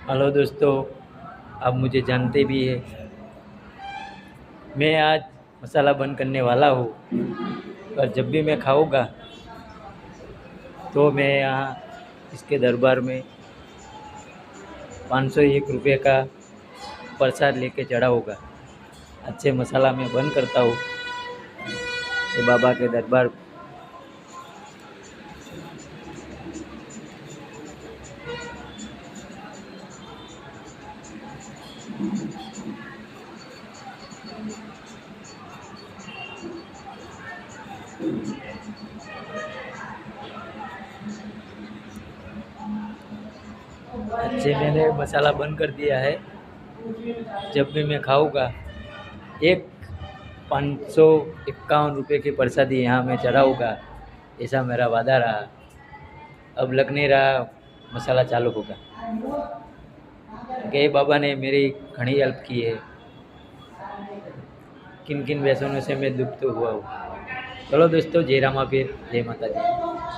Hello दोस्तों, आप मुझे जानते भी हैं। मैं आज मसाला बंद करने वाला हूँ, पर जब भी मैं खाऊंगा तो मैं यहाँ इसके दरबार में 501 रुपये का प्रसाद लेके चढ़ाऊँगा। अच्छे मसाला मैं बंद करता हूँ तो बाबा के दरबार। अच्छे मैंने मसाला बंद कर दिया है। जब भी मैं खाऊंगा एक 551 रुपये की प्रसादी यहाँ मैं चढ़ाऊँगा, ऐसा मेरा वादा रहा। अब लग नहीं रहा मसाला चालू होगा। के बाबा ने मेरी घनी हेल्प की है। किन किन व्यसनों से मैं दुख तो हुआ हूँ। चलो दोस्तों, जय रामा पीर, जय माता दी।